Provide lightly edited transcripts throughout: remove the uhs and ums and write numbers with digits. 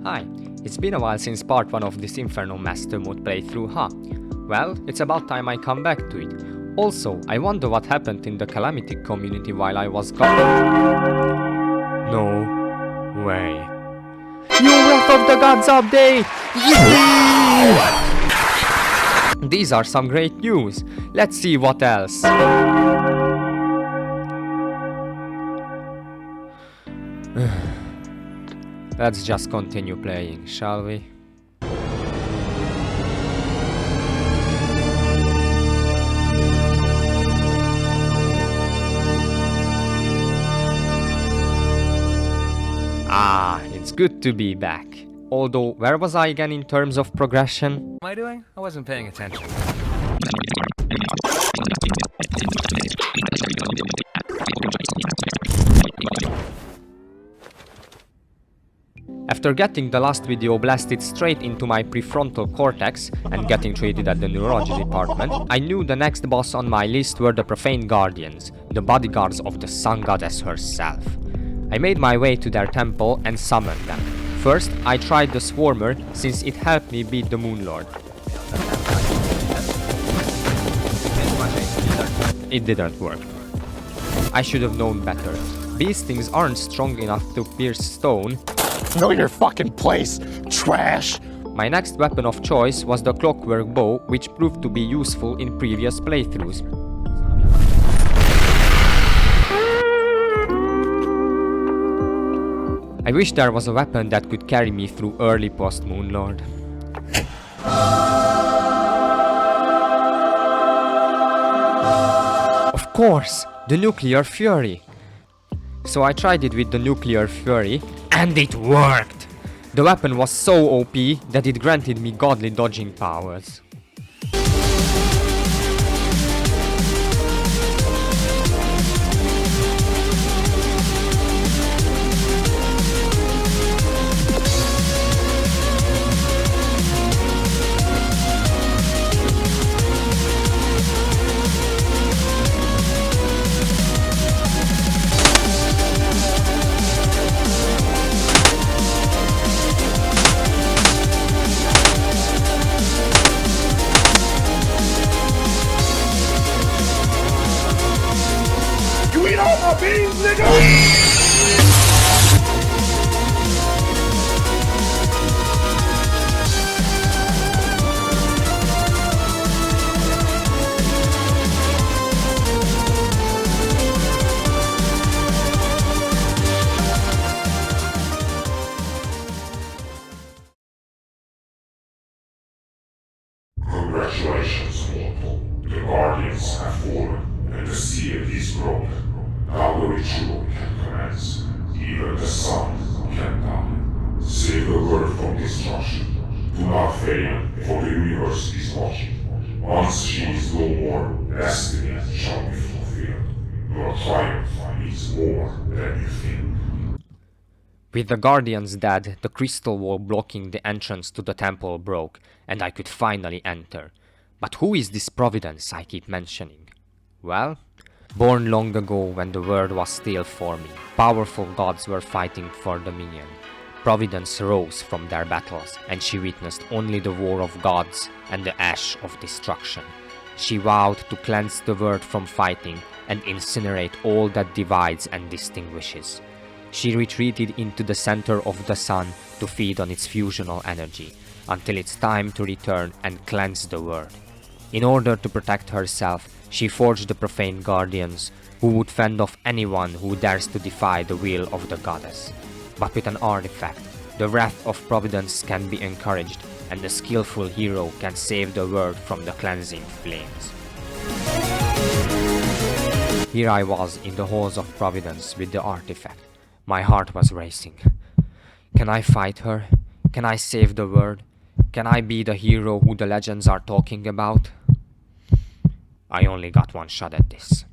Hi, it's been a while since part 1 of this Infernum Master Mode playthrough, huh? Well, it's about time I come back to it. Also, I wonder what happened in the calamity community while I was gone. No way. New Wrath of the Gods update! Yippee! These are some great news. Let's see what else. Let's just continue playing, shall we? Ah, it's good to be back. Although, where was I again in terms of progression? What am I doing? I wasn't paying attention. After getting the last video blasted straight into my prefrontal cortex and getting treated at the neurology department, I knew the next boss on my list were the Profane Guardians, the bodyguards of the Sun Goddess herself. I made my way to their temple and summoned them. First, I tried the Swarmer since it helped me beat the Moon Lord. It didn't work. I should have known better. These things aren't strong enough to pierce stone. Know your fucking place, trash! My next weapon of choice was the clockwork bow, which proved to be useful in previous playthroughs. I wish there was a weapon that could carry me through early post-Moon Lord. Of course, the Nuclear Fury. So I tried it with the Nuclear Fury, and it worked! The weapon was so OP that it granted me godly dodging powers. Congratulations, mortal. The Guardians have fallen, and the seal is broken. Now the ritual can commence. Even the sun can die. Save the world from destruction. Do not fail, for the universe is watching. Once she is no more, destiny shall be fulfilled. Your triumph is more than you think. With the Guardians dead, the crystal wall blocking the entrance to the temple broke, and I could finally enter. But who is this Providence I keep mentioning? Well, born long ago when the world was still forming, powerful gods were fighting for dominion. Providence rose from their battles, and she witnessed only the war of gods and the ash of destruction. She vowed to cleanse the world from fighting and incinerate all that divides and distinguishes. She retreated into the center of the sun to feed on its fusional energy, until it's time to return and cleanse the world. In order to protect herself, she forged the Profane Guardians, who would fend off anyone who dares to defy the will of the goddess. But with an artifact, the wrath of Providence can be encouraged, and the skillful hero can save the world from the cleansing flames. Here I was in the halls of Providence with the artifact. My heart was racing. Can I fight her? Can I save the world? Can I be the hero who the legends are talking about? I only got one shot at this.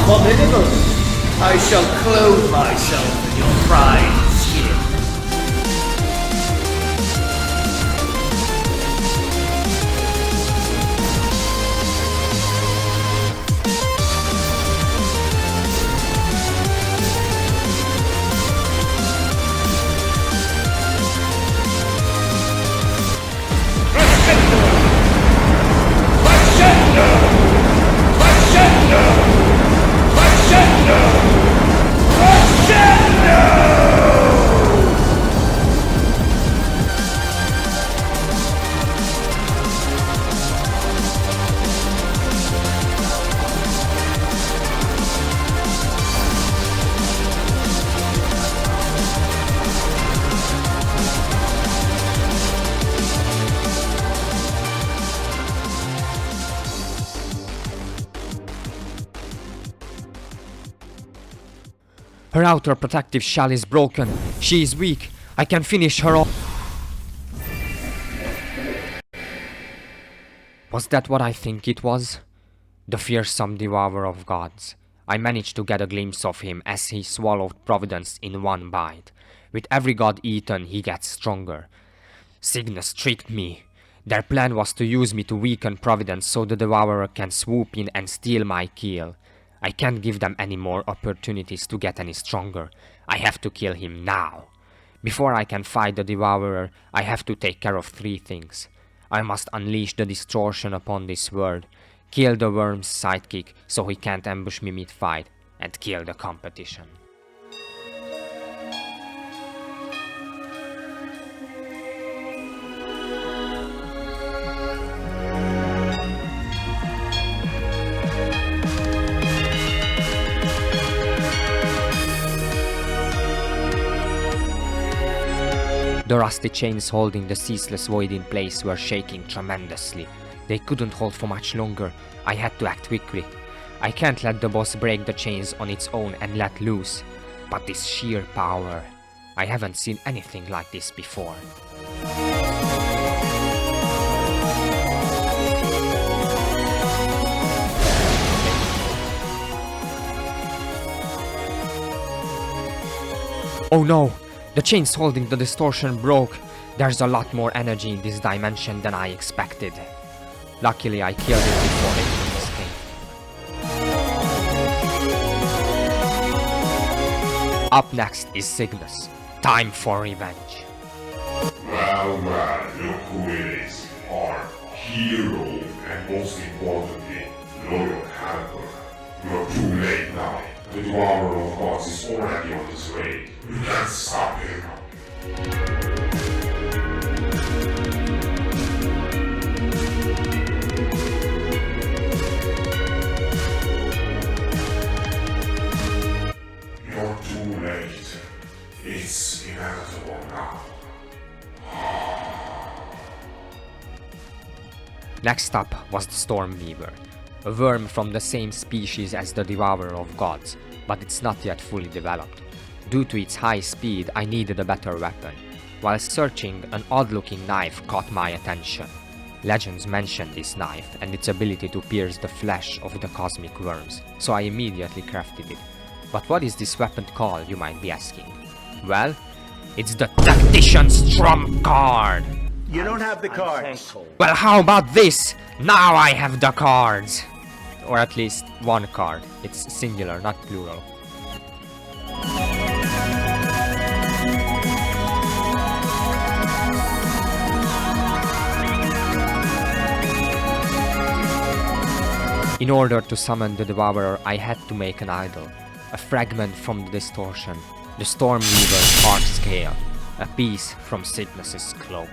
formidable. I shall clothe myself in your pride skin. Her outer protective shell is broken. She is weak. I can finish her off. Was that what I think it was? The fearsome devourer of gods. I managed to get a glimpse of him as he swallowed Providence in one bite. With every god eaten, he gets stronger. Cygnus tricked me. Their plan was to use me to weaken Providence so the devourer can swoop in and steal my kill. I can't give them any more opportunities to get any stronger. I have to kill him now. Before I can fight the devourer, I have to take care of 3 things. I must unleash the distortion upon this world, kill the worm's sidekick so he can't ambush me mid-fight, and kill the competition. The rusty chains holding the ceaseless void in place were shaking tremendously. They couldn't hold for much longer. I had to act quickly. I can't let the boss break the chains on its own and let loose. But this sheer power... I haven't seen anything like this before. Oh no! The chains holding the distortion broke. There's a lot more energy in this dimension than I expected. Luckily, I killed it before it could escape. Up next is Cygnus. Time for revenge. Well, look who it is. Our hero, and most importantly, loyal helper. You're too late now. The Devourer of Gods is already on his way. You can't stop him. You're too late. It's inevitable now. Next up was the Stormweaver, a worm from the same species as the Devourer of Gods, but it's not yet fully developed. Due to its high speed, I needed a better weapon. While searching, an odd-looking knife caught my attention. Legends mention this knife and its ability to pierce the flesh of the cosmic worms, so I immediately crafted it. But what is this weapon called, you might be asking? Well, it's the Tactician's Trump card! You don't have the cards. Well, how about this? Now I have the cards! Or at least one card. It's singular, not plural. In order to summon the Devourer, I had to make an idol, a fragment from the distortion, the Stormweaver's heart scale, a piece from Cygnus's cloak.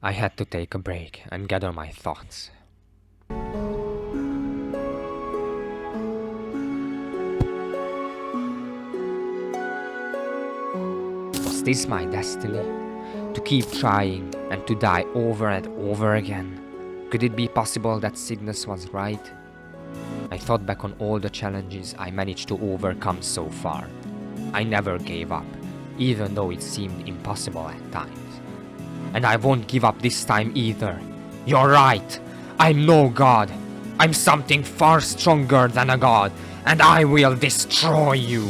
I had to take a break and gather my thoughts. Was this my destiny? To keep trying and to die over and over again? Could it be possible that Cygnus was right? I thought back on all the challenges I managed to overcome so far. I never gave up, even though it seemed impossible at times. And I won't give up this time either. You're right, I'm no god. I'm something far stronger than a god, and I will destroy you.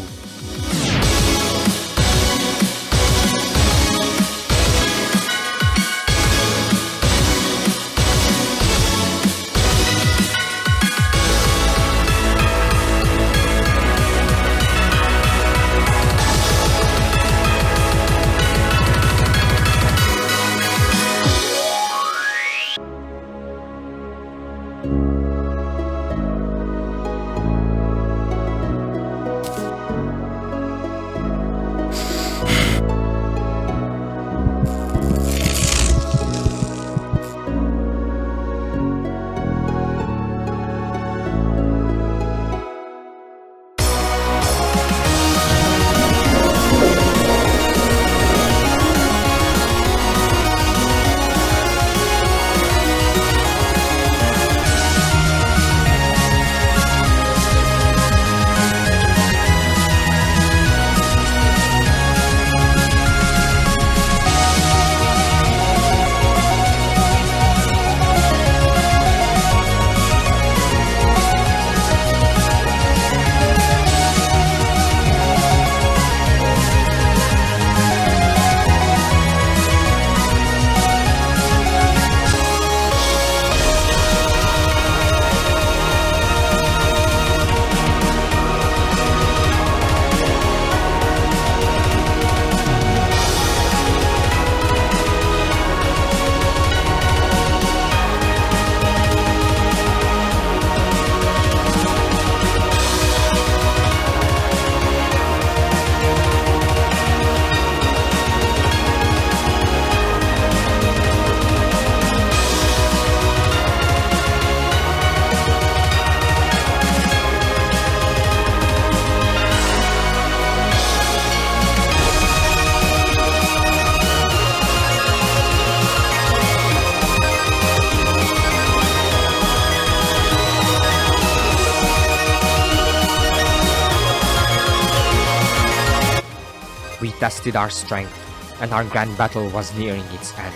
We tested our strength, and our grand battle was nearing its end.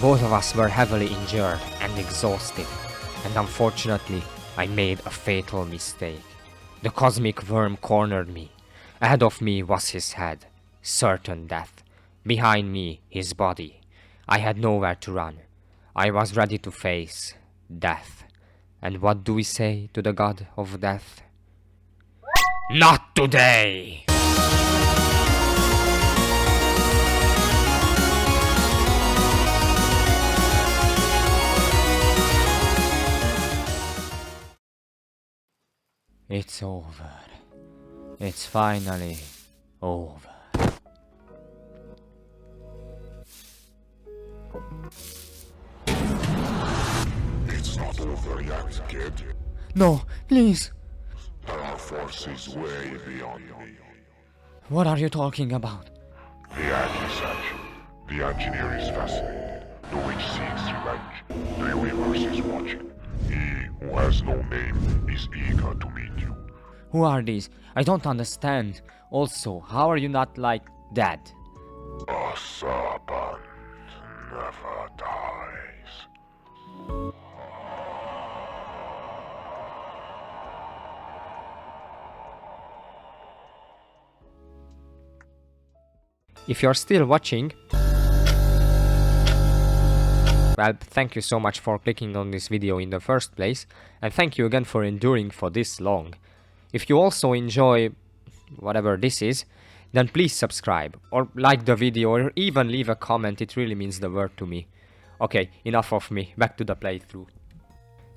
Both of us were heavily injured and exhausted, and unfortunately, I made a fatal mistake. The cosmic worm cornered me. Ahead of me was his head, certain death. Behind me, his body. I had nowhere to run. I was ready to face death. And what do we say to the god of death? Not today! It's over. It's finally over. It's not over yet, kid. No, please. There are forces way beyond me. What are you talking about? The accusation. The engineer is fascinated. The witch seeks revenge. The universe is watching. He who has no name is eager to meet you. Who are these? I don't understand. Also, how are you not like dead? A serpent never dies. If you're still watching, well, thank you so much for clicking on this video in the first place, and thank you again for enduring for this long. If you also enjoy whatever this is, then please subscribe, or like the video, or even leave a comment. It really means the world to me. Okay, enough of me, back to the playthrough.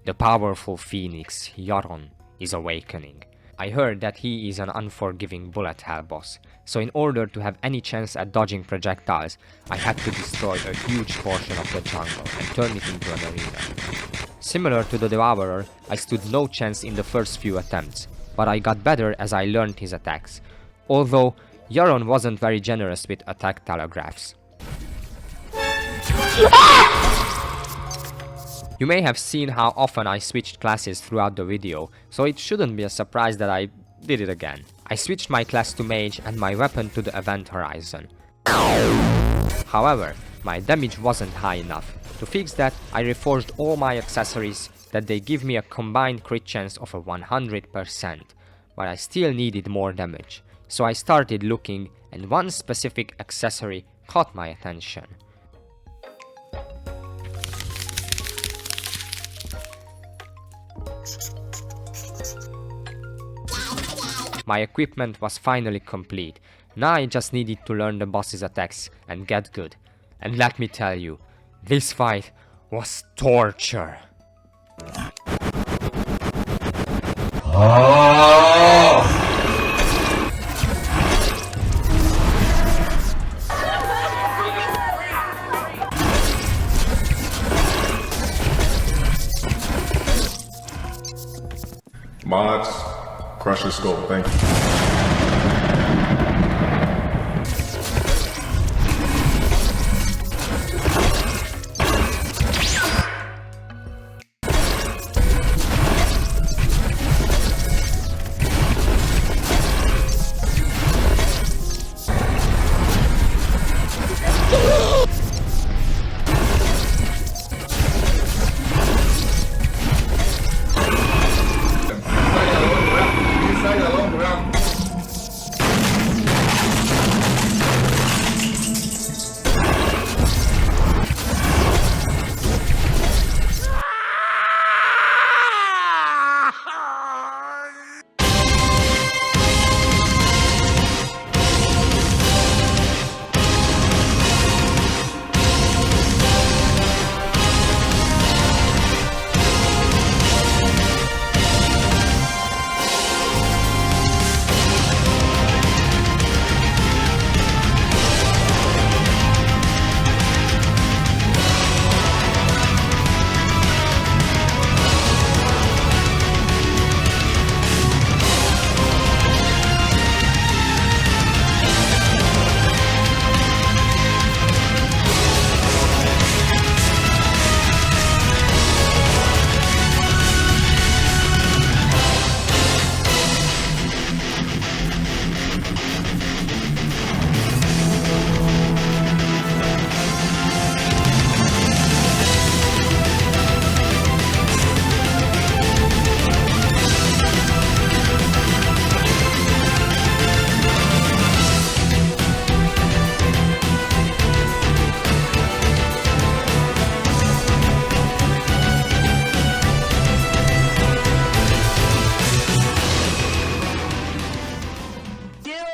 The powerful phoenix, Yaron, is awakening. I heard that he is an unforgiving bullet hell boss, so in order to have any chance at dodging projectiles, I had to destroy a huge portion of the jungle and turn it into an arena. Similar to the Devourer, I stood no chance in the first few attempts, but I got better as I learned his attacks, although Yaron wasn't very generous with attack telegraphs. You may have seen how often I switched classes throughout the video, so it shouldn't be a surprise that I did it again. I switched my class to mage and my weapon to the event horizon. However, my damage wasn't high enough. To fix that, I reforged all my accessories that they give me a combined crit chance of a 100%, but I still needed more damage. So I started looking, and one specific accessory caught my attention. My equipment was finally complete. Now I just needed to learn the boss's attacks and get good. And let me tell you, this fight was torture. Mods, crush the scope, thank you.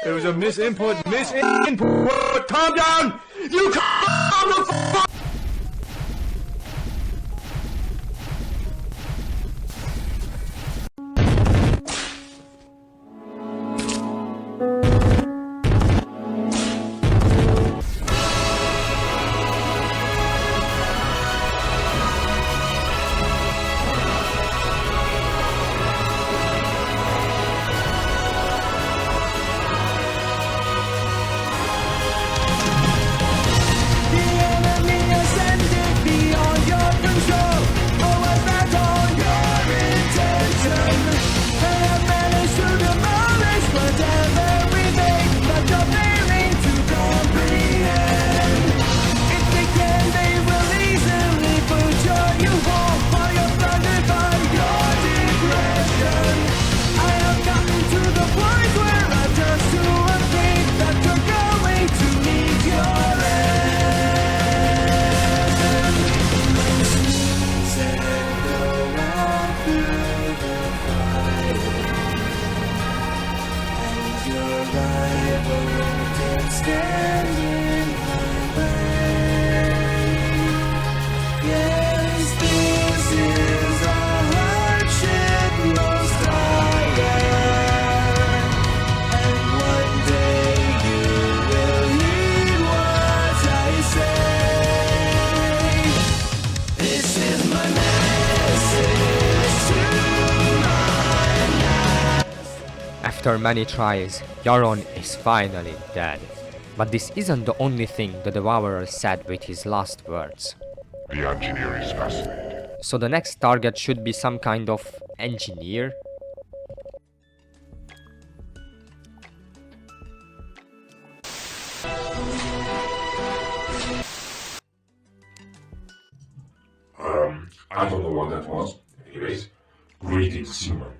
It was a misinput. Calm down! You calm the fuck! After many tries, Yaron is finally dead. But this isn't the only thing the Devourer said with his last words. The engineer is fascinating. So the next target should be some kind of engineer? I don't know what that was. Anyways, greetings, human.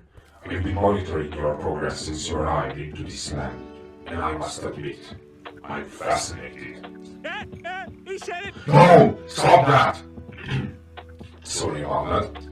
I've been monitoring your progress since you arrived into this land, and I must admit, I'm fascinated. He said it! No! Stop that! Sorry about that.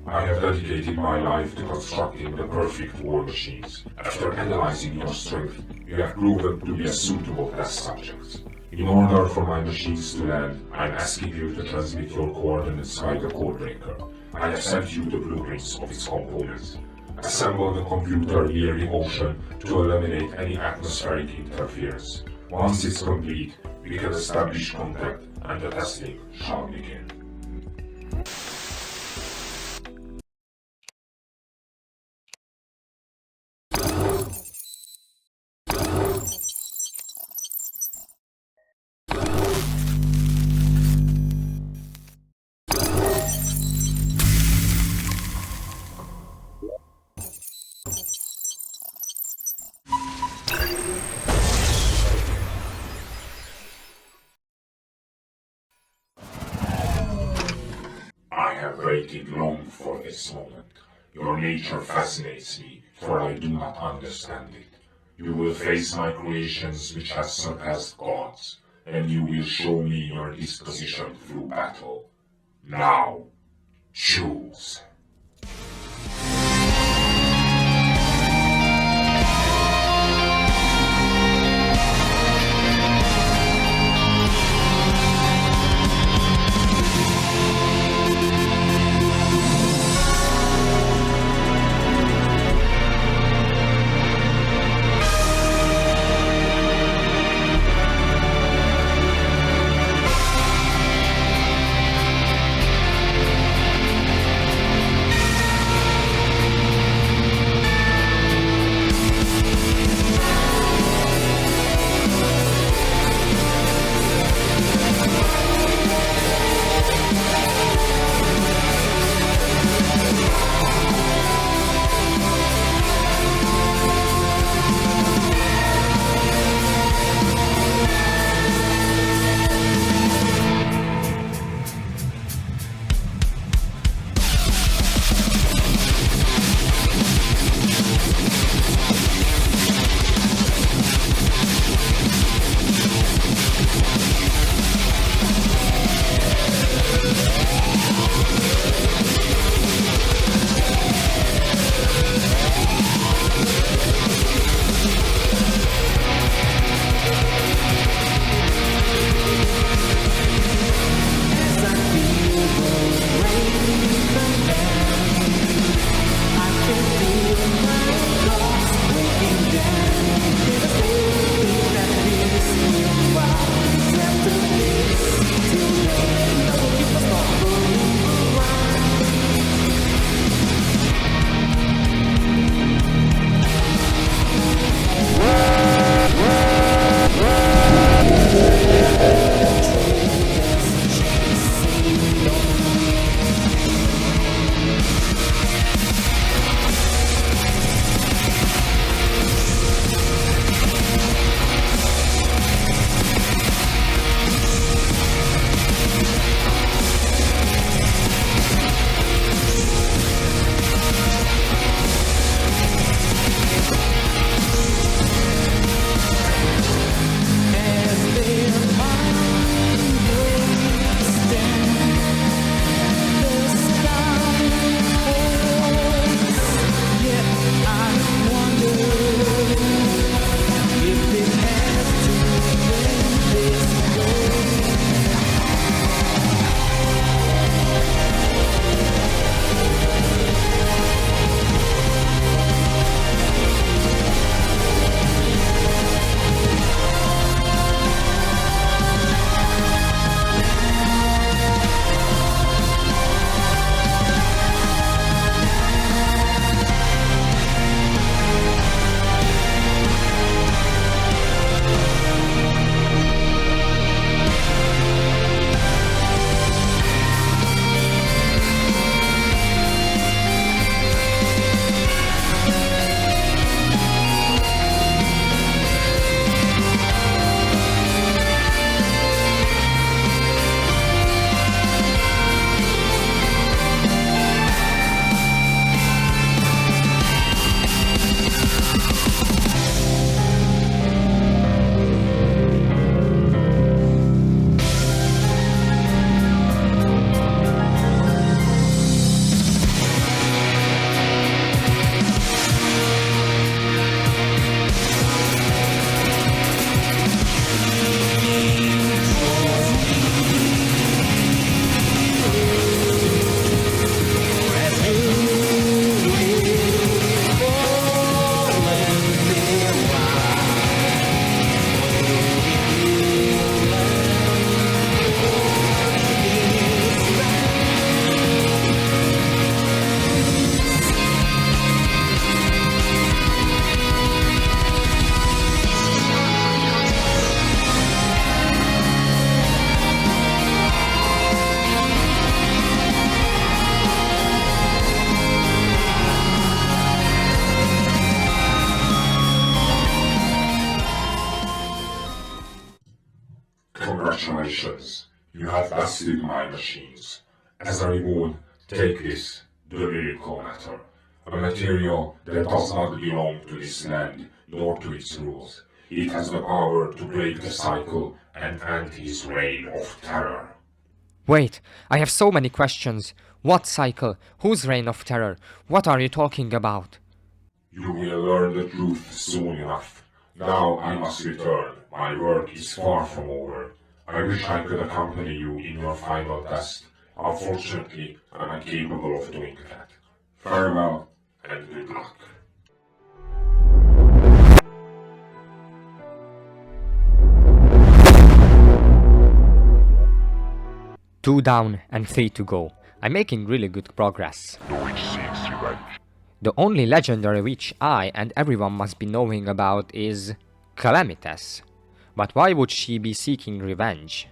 I have dedicated my life to constructing the perfect war machines. After analyzing your strength, you have proven to be a suitable test subject. In order for my machines to land, I'm asking you to transmit your coordinates by the codebreaker. I have sent you the blueprints of its components. Assemble the computer near the ocean to eliminate any atmospheric interference. Once it's complete, we can establish contact and the testing shall begin. I have waited long for this moment. Your nature fascinates me, for I do not understand it. You will face my creations which have surpassed gods, and you will show me your disposition through battle. Now, choose. Congratulations, you have bested my machines. As a reward, take this, the miracle matter. A material that does not belong to this land, nor to its rules. It has the power to break the cycle and end his reign of terror. Wait, I have so many questions. What cycle? Whose reign of terror? What are you talking about? You will learn the truth soon enough. Now I must return. My work is far from over. I wish I could accompany you in your final test. Unfortunately, I'm incapable of doing that. Farewell, and good luck. Two down and 3 to go. I'm making really good progress. The witch seeks revenge. The only legendary witch I and everyone must be knowing about is Calamitous. But why would she be seeking revenge?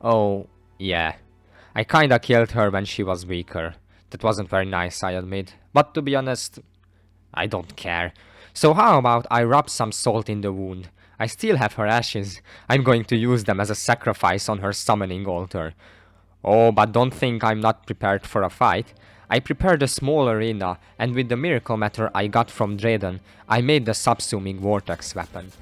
Oh, yeah. I kinda killed her when she was weaker. That wasn't very nice, I admit. But to be honest, I don't care. So how about I rub some salt in the wound? I still have her ashes. I'm going to use them as a sacrifice on her summoning altar. Oh, but don't think I'm not prepared for a fight. I prepared a small arena, and with the miracle matter I got from Draedon, I made the subsuming vortex weapon.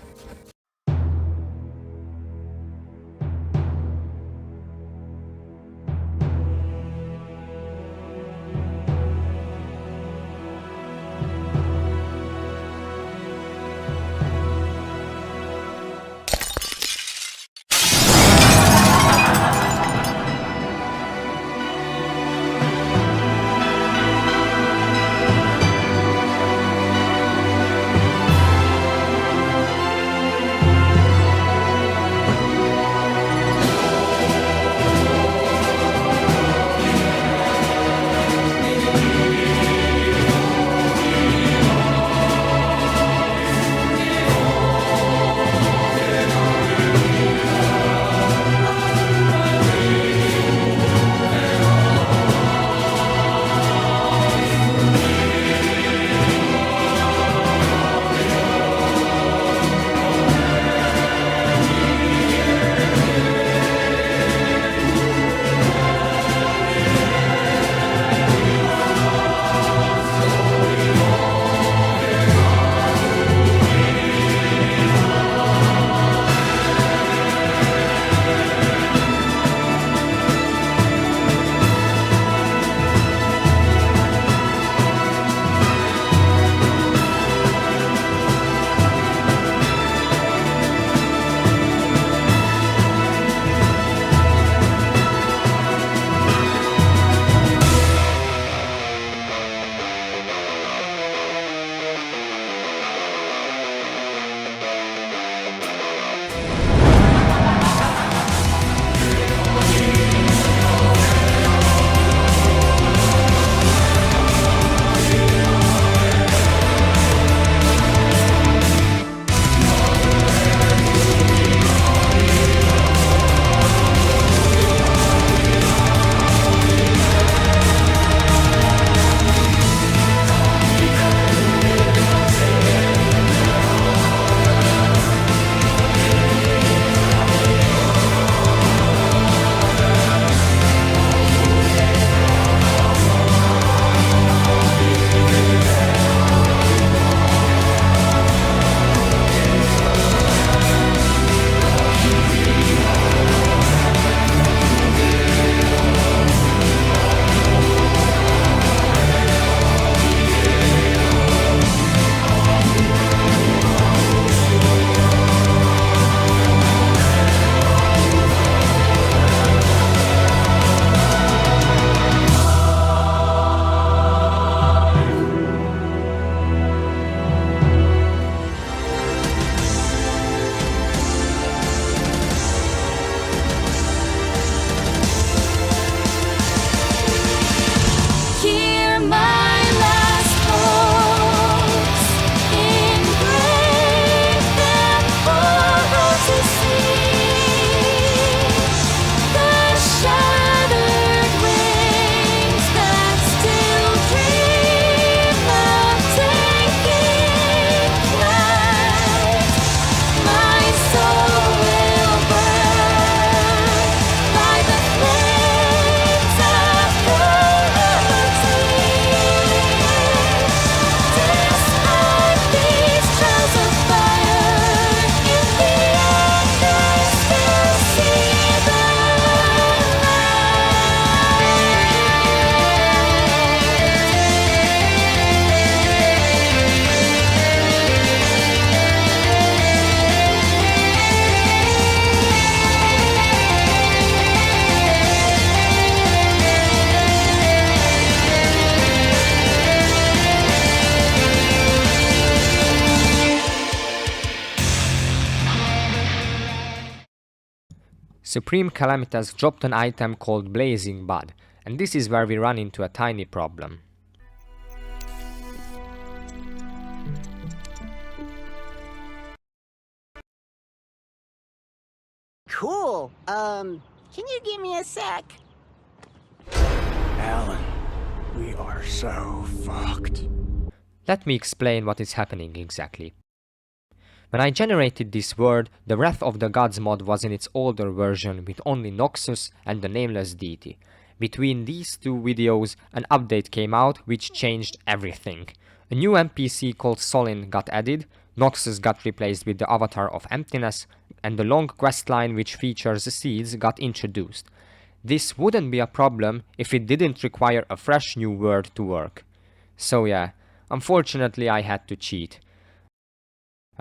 Supreme Calamitas dropped an item called Blazing Bud, and this is where we run into a tiny problem. Cool. Can you give me a sec? Alan, we are so fucked. Let me explain what is happening exactly. When I generated this word, the Wrath of the Gods mod was in its older version with only Noxus and the nameless deity. Between these two videos, an update came out which changed everything. A new NPC called Solin got added, Noxus got replaced with the Avatar of Emptiness, and the long questline which features the seeds got introduced. This wouldn't be a problem if it didn't require a fresh new word to work. So yeah, unfortunately I had to cheat.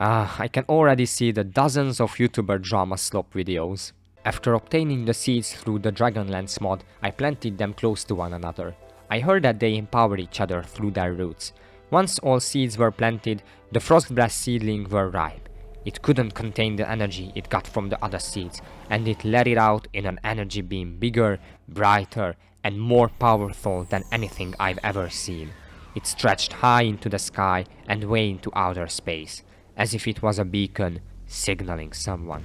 I can already see the dozens of YouTuber drama slop videos. After obtaining the seeds through the Dragonlance mod, I planted them close to one another. I heard that they empower each other through their roots. Once all seeds were planted, the Frostblast seedling were ripe. It couldn't contain the energy it got from the other seeds, and it let it out in an energy beam bigger, brighter, and more powerful than anything I've ever seen. It stretched high into the sky and way into outer space, as if it was a beacon signaling someone.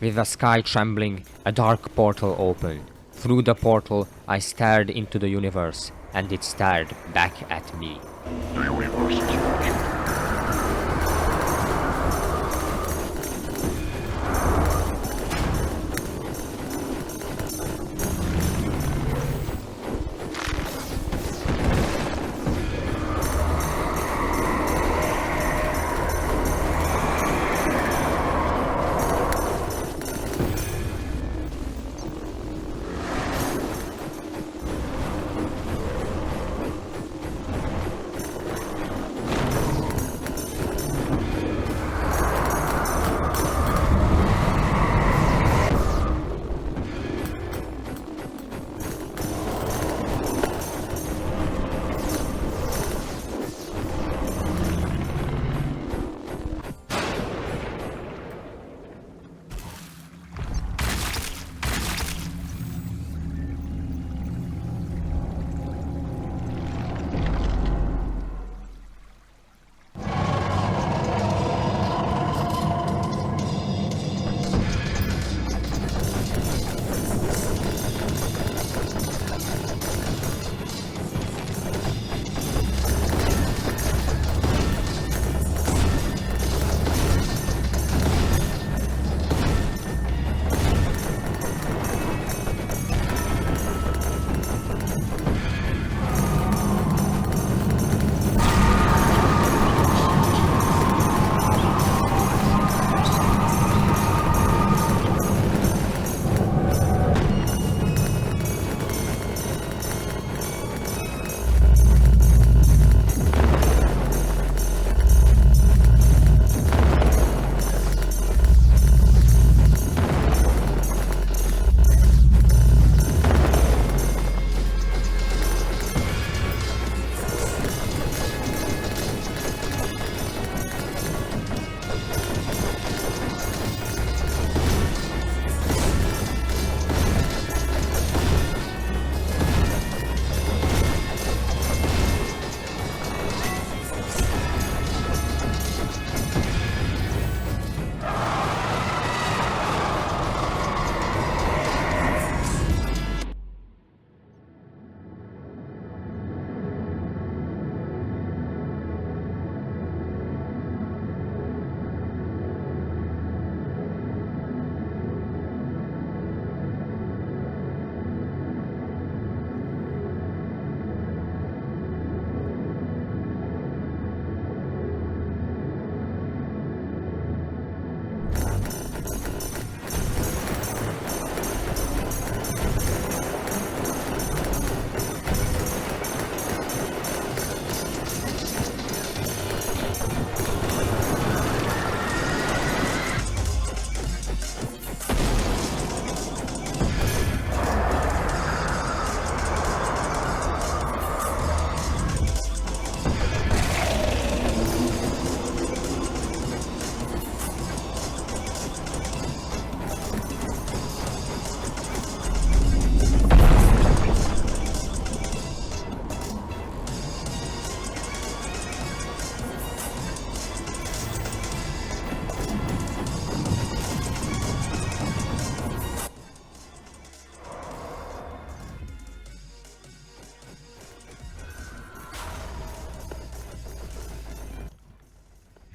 With the sky trembling, a dark portal opened. Through the portal, I stared into the universe, and it stared back at me. The universe is watching.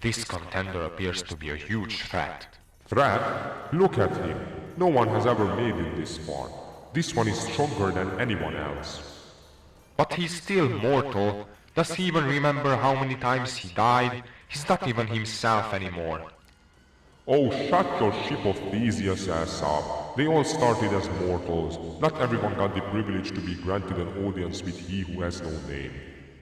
This contender appears to be a huge threat. Threat? Look at him. No one has ever made it this far. This one is stronger than anyone else. But he's still mortal. Does he even remember how many times he died? He's not even himself anymore. Oh, shut your ship of Theseus ass up. They all started as mortals. Not everyone got the privilege to be granted an audience with he who has no name.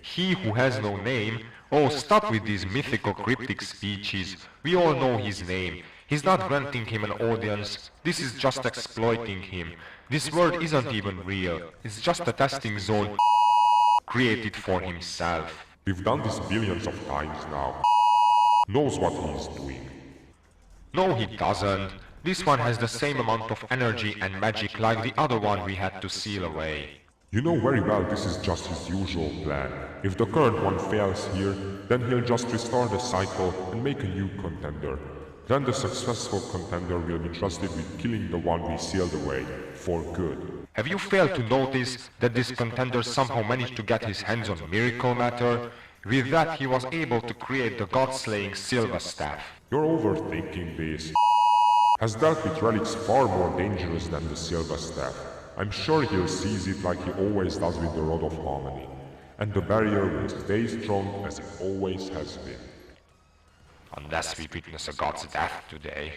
He who has no name? Oh, stop with these mythical cryptic speeches. We all know his name. He's not granting him an audience. This is just exploiting him. This world isn't even real. It's just a testing zone created for himself. We've done this billions of times now. Knows what he's doing. No, he doesn't. This one has the same amount of energy and magic like the other one we had to seal away. You know very well this is just his usual plan. If the current one fails here, then he'll just restart the cycle and make a new contender. Then the successful contender will be trusted with killing the one we sealed away, for good. Have you failed to notice that this contender somehow managed to get his hands on miracle matter? With that he was able to create the god-slaying silver staff. You're overthinking this. Has dealt with relics far more dangerous than the silver staff. I'm sure he'll seize it like he always does with the Rod of Harmony. And the barrier will stay strong as it always has been. Unless we witness a god's death today.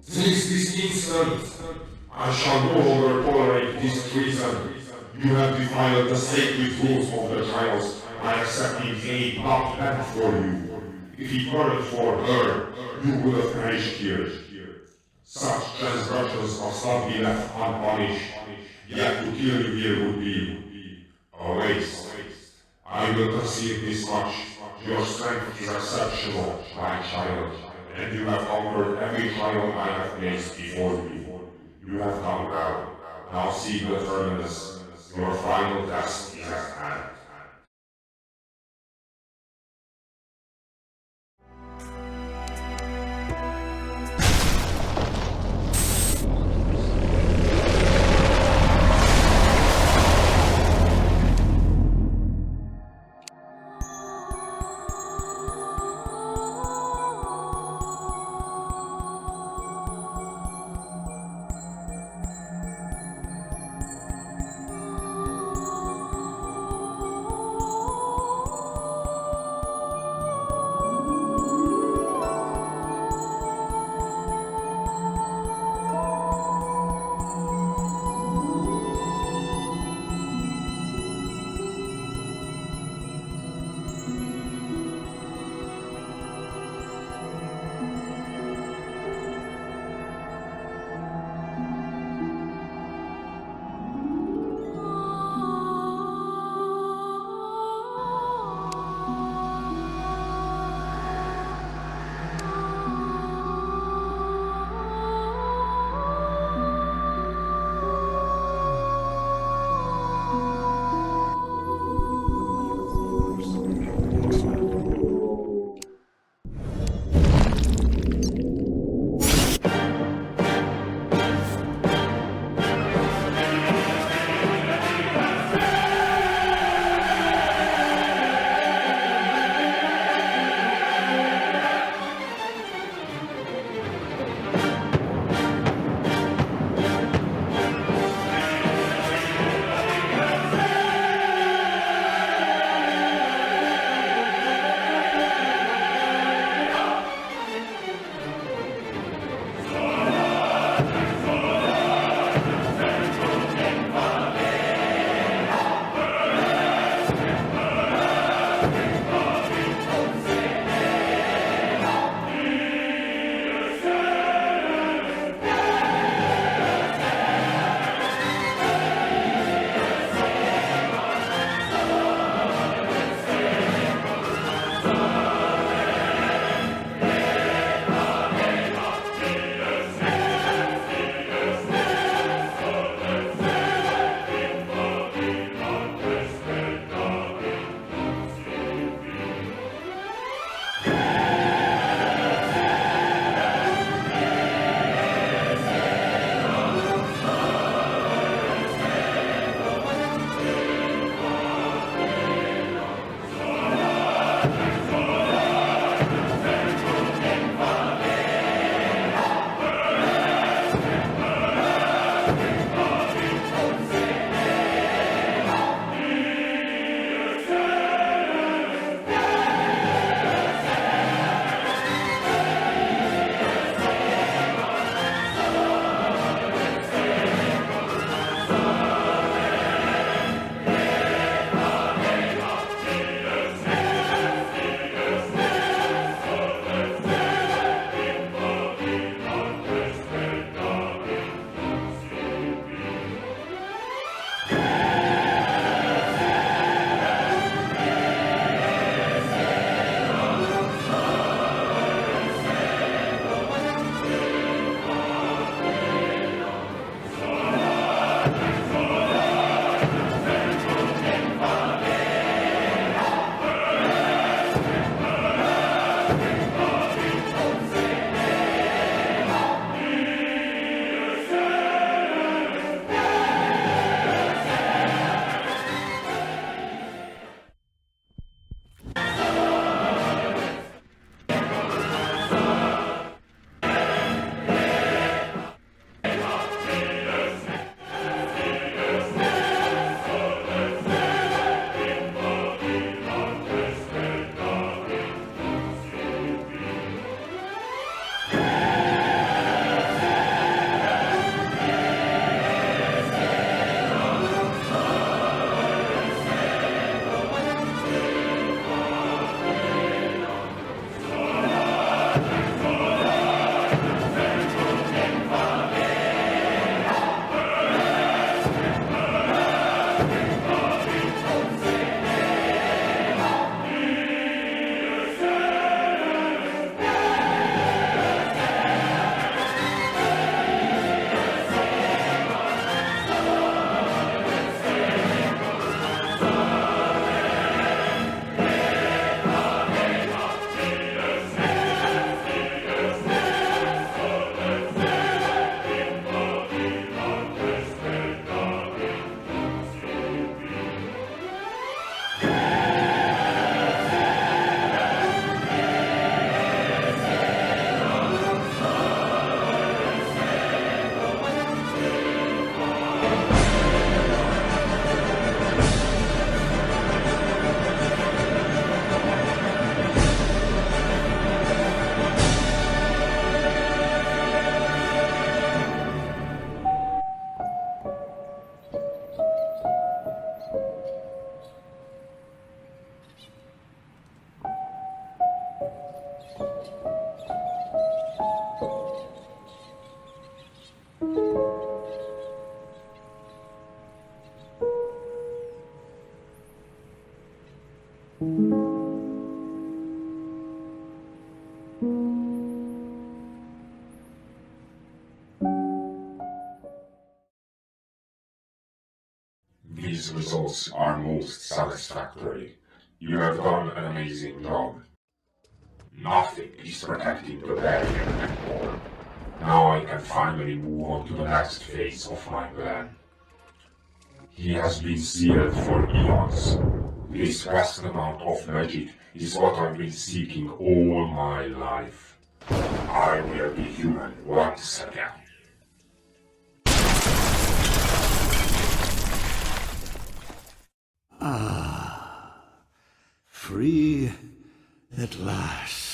Since this incident, I shall no longer tolerate this treason. You have defiled the sacred rules of the trials by accepting aid not meant for you. If it weren't for her, you would have perished here. Such transgressions must not be left unpunished, yet to kill you here would be a waste. I will concede this much. Your strength is exceptional, my child, and you have conquered every trial I have placed before you. You have done well. Now see the terminus. Your final test is at hand. These results are most satisfactory. You have done an amazing job. Nothing is protecting the barrier anymore. Now I can finally move on to the next phase of my plan. He has been sealed for eons. This vast amount of magic is what I've been seeking all my life. I will be human once again. Free at last.